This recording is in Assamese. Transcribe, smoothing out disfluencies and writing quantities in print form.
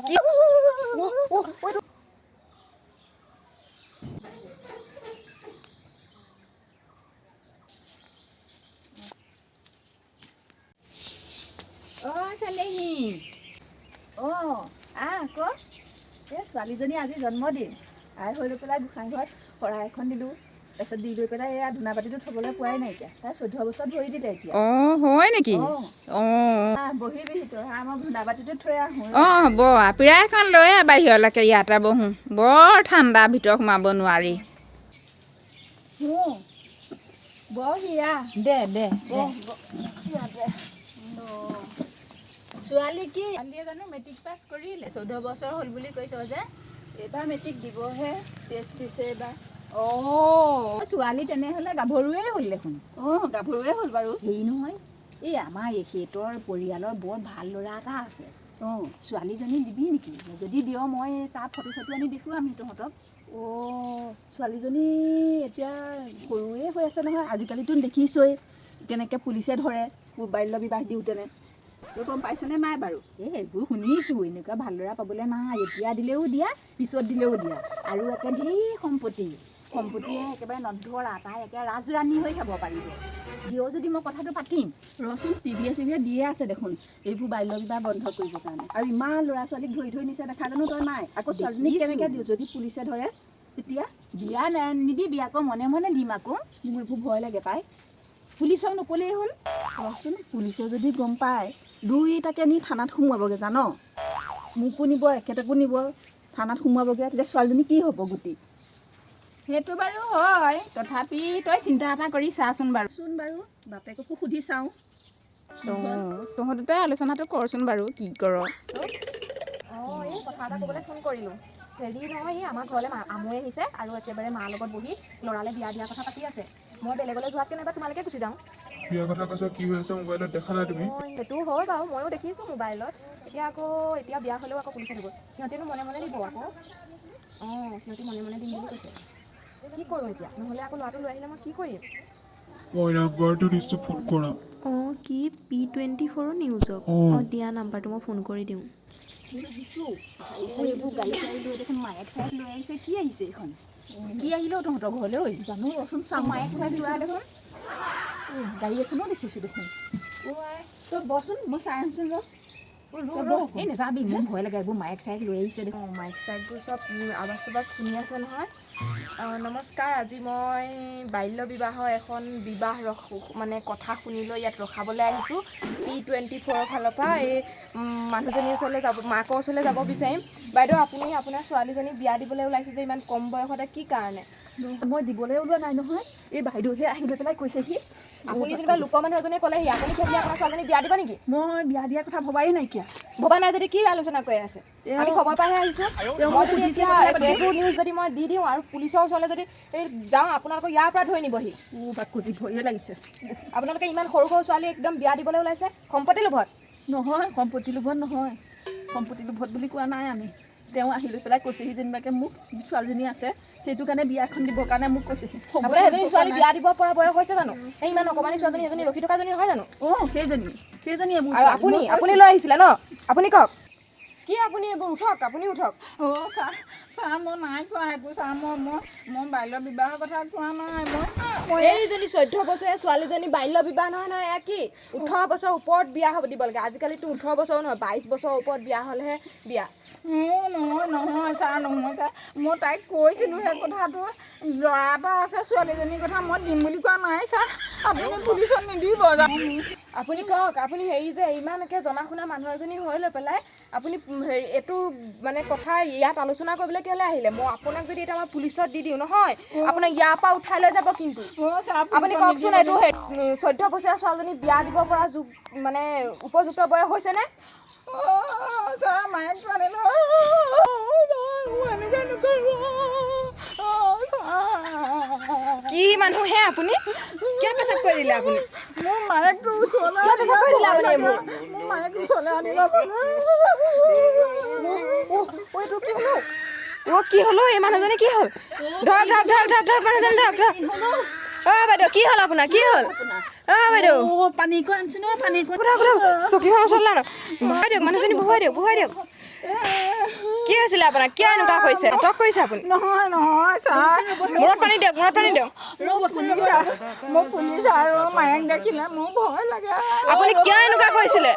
কি চালেহি ক এই ছোৱালীজনী আজি জন্মদিন আই হৈ লৈ পেলাই গোসাঁই ঘৰত শৰাই এখন দিলোঁ তাৰপিছত দি লৈ পেলাই এয়া ধূনা বাতিটো থ'বলৈ পোৱাই নাইকিয়া তাই 14 বছৰত ভৰি দিলে এতিয়া হয় নেকি বহিবিহি তই মই ধূনা বাতিটো থৈ আহোঁ হ'ব পিৰা এখন লৈ বাহিৰলৈকে ইয়াতে বহোঁ বৰ ঠাণ্ডা ভিতৰত সোমাব নোৱাৰি বহিয়া দে ছোৱালী কি ছোৱালীয়ে জানো মেট্ৰিক পাছ কৰিলে 14 বছৰ হ'ল বুলি কৈছ যে এইবাৰ মেট্ৰিক দিবহে টেষ্ট দিছে এইবাৰ ছোৱালী তেনেহ'লে গাভৰুৱে হ'ল দেখোন গাভৰুৱে হ'ল বাৰু হেৰি নহয় এই আমাৰ এখেতৰ পৰিয়ালৰ বৰ ভাল ল'ৰা এটা আছে ছোৱালীজনী দিবি নেকি যদি দিয় মই তাৰ ফটো চটো আনি দেখুৱাম তহঁতক ছোৱালীজনী এতিয়া সৰুৱে হৈ আছে নহয় আজিকালিতো দেখিছই কেনেকৈ পুলিচে ধৰে বাল্য বিবাহ দিওঁতেনে তই গম পাইছনে নাই বাৰু এইবোৰ শুনিছোঁ এনেকুৱা ভাল ল'ৰা পাবলৈ নাই এতিয়া দিলেও দিয়া পিছত দিলেও দিয়া আৰু একে ঢেৰ সম্পত্তিয়ে একেবাৰে নধৰা তাই একে ৰাজৰাণী হৈ খাব পাৰিব দিয় যদি মই কথাটো পাতিম ৰচোন টিভিয়ে চিভিয়ে দিয়ে আছে দেখোন এইবোৰ বাল্য বিবাহ বন্ধ কৰিবৰ কাৰণে আৰু ইমান ল'ৰা ছোৱালীক ধৰি নিছে দেখা জানো তই নাই আকৌ ছোৱালীজনীক কেনেকৈ দিওঁ যদি পুলিচে ধৰে তেতিয়া দিয়া নিদিবি আকৌ মনে মনে দিম আকৌ মোৰ এইবোৰ ভয় লাগে পাই পুলিচক নক'লেই হ'ল ৰচোন পুলিচে যদি গম পায় দুইটাকে নি থানাত সোমোৱাবগৈ জান মোকো নিব একেটাকো নিব থানাত সোমোৱাবগৈ তেতিয়া ছোৱালীজনী কি হ'ব গোটেই সেইটো বাৰু হয় তথাপি তই চিন্তা এটা কৰি চাচোন বাৰু বাপেককো সুধি চাওঁ তহঁতে আলোচনাটো কৰচোন বাৰু কি কৰ এই কথা এটা ক'বলৈ ফোন কৰিলোঁ হেৰি নহয় এই আমাৰ ঘৰলৈ আমৈ আহিছে আৰু একেবাৰে মাৰ লগত বহি ল'ৰালে বিয়া দিয়াৰ কথা পাতি আছে মই বেলেগলৈ যোৱাতকৈ নাইবা তোমালোকে গুচি যাওঁ বিয়া কথা কৈছা কি হৈ আছে মোবাইলত দেখা নাই তুমি সেইটো হয় বাৰু ময়ো দেখিছোঁ মোবাইলত এতিয়া বিয়া হ'লেও আকৌ পুলিচে দিব সিহঁতেনো মনে মনে দিব আকৌ সিহঁতি মনে মনে দিম বুলি কৈছে কি কৰোঁ এতিয়া নহ'লে আকৌ ল'ৰাটো লৈ আহিলে মই কি কৰিম মই নাম্বাৰটো দিছোঁ ফোন কৰা কি P24 নিউজক দিয়া নাম্বাৰটো মই ফোন কৰি দিওঁ আহিছোঁ এইবোৰ গাড়ী চাড়ী লৈ দেখোন মায়েক চায়েক লৈ আহিছে কি আহিছে এইখন কি আহিলেও তহঁতৰ ঘৰলৈ জানো ৰচোন চাওঁ মায়েক চায়েক লোৱা দেখোন গাড়ী এখনো দেখিছোঁ দেখোন তই বচোন মই চাই আছোঁচোন এই নাযাবি মোৰ ভয় লাগে এইবোৰ মায়েক চায়েক লৈ আহিছে দেখোন মাইক চাইকবোৰ চব আৱাজ চাৱাজ শুনি আছে নহয় নমস্কাৰ আজি মই বাল্য বিবাহৰ এখন মানে কথা শুনি লৈ ইয়াত ৰখাবলৈ আহিছোঁ P24 ফালৰ পৰা এই মানুহজনীৰ ওচৰলৈ মাকৰ ওচৰলৈ যাব বিচাৰিম বাইদেউ আপুনি আপোনাৰ ছোৱালীজনীক বিয়া দিবলৈ ওলাইছে যে ইমান কম বয়সতে কি কাৰণে মই দিবলৈ ওলোৱা নাই নহয় এই বাইদেউহে আহি লৈ পেলাই কৈছেহি আপুনি যেনিবা লোকৰ মানুহ এজনে ক'লেহি আপুনি সেইবুলি আপোনাৰ ছোৱালীজনীক বিয়া দিব নেকি মই বিয়া দিয়াৰ কথা ভবাই নাইকিয়া ভবা নাই যদি কি আলোচনা কৰি আছে আমি খবৰ পাইহে আহিছোঁ মই যদি এতিয়া এইবোৰ নিউজ যদি মই দি দিওঁ আৰু পুলিচৰ ওচৰলৈ যদি যাওঁ আপোনালোকক ইয়াৰ পৰা ধৰি নিবহি বাকুটি ভয়ে লাগিছে আপোনালোকে ইমান সৰু সৰু ছোৱালী একদম বিয়া দিবলৈ ওলাইছে সম্পত্তি লোভত নহয় সম্পত্তি লোভত নহয় সম্পত্তি লোভত বুলি কোৱা নাই আমি তেওঁ আহি লৈ পেলাই কৈছেহি যেনিবাকৈ মোক ছোৱালীজনী আছে সেইটো কাৰণে বিয়া এখন দিবৰ কাৰণে মোক কৈছেহি আপোনাৰ এজনী ছোৱালী বিয়া দিব পৰা বয়স হৈছে জানো এই ইমান অকণমানি ছোৱালীজনী এজনী ৰখি থকাজনী নহয় জানো সেইজনী আৰু আপুনি লৈ আহিছিলে ন আপুনি কওক কি আপুনি এইবোৰ উঠক আপুনি উঠক ছাৰ মই নাই কোৱা একো ছাৰ মই বাল্য বিবাহৰ কথা কোৱা নাই মই এইজনী 14 বছৰীয়া ছোৱালীজনী বাল্য বিবাহ নহয় এয়া কি 18 বছৰ ওপৰত বিয়া হ'ব দিব লাগে আজিকালিতো 18 বছৰো নহয় 22 বছৰৰ ওপৰত বিয়া হ'লেহে বিয়া নহয় ছাৰ মই তাইক কৈছিলোঁ সেই কথাটো ল'ৰা এটা আছে ছোৱালীজনীৰ কথা মই দিম বুলি কোৱা নাই ছাৰ আপুনি পুলিচত নিদিব আপুনি কওক আপুনি হেৰি যে ইমানকৈ জনা শুনা মানুহ এজনী হৈ লৈ পেলাই আপুনি হেৰি এইটো মানে কথা ইয়াত আলোচনা কৰিবলৈ কেলৈ আহিলে মই আপোনাক যদি এতিয়া মই পুলিচত দি দিওঁ নহয় আপোনাক ইয়াৰ পৰা উঠাই লৈ যাব কিন্তু আপুনি কওকচোন এইটো 14 বছৰীয়া ছোৱালীজনী বিয়া দিব পৰা মানে উপযুক্ত বয়স হৈছেনে কি মানুহে আপুনি কিয় পেচাব কৰি দিলে আপুনি মোৰ মায়েকটো ওচৰলৈ কিয় পেচাব কৰি দিলে আপুনি এইবোৰ মোৰ মায়েকটো ওচৰলৈ আনিব কি হ'লো এই মানুহজনী কি হ'ল ধৰক মানুহজনী ধৰক বাইদেউ কি হ'ল আপোনাৰ কি হ'ল বাইদেউ পানীকো আনিছোঁ ন পানীকো চকীখন ওচৰলৈ বাইদেউ মানুহজনী বহুৱাই দিয়ক কি হৈছিলে আপোনাৰ কিয় এনেকুৱা কৰিছে নাটক কৰিছে আপুনি নহয় ছাৰ মূৰত পানী দিয়ক মই পুলিচ আৰু মায়েক দেখিলে মোৰ ভয় লাগে আপুনি কিয় এনেকুৱা কৰিছিলে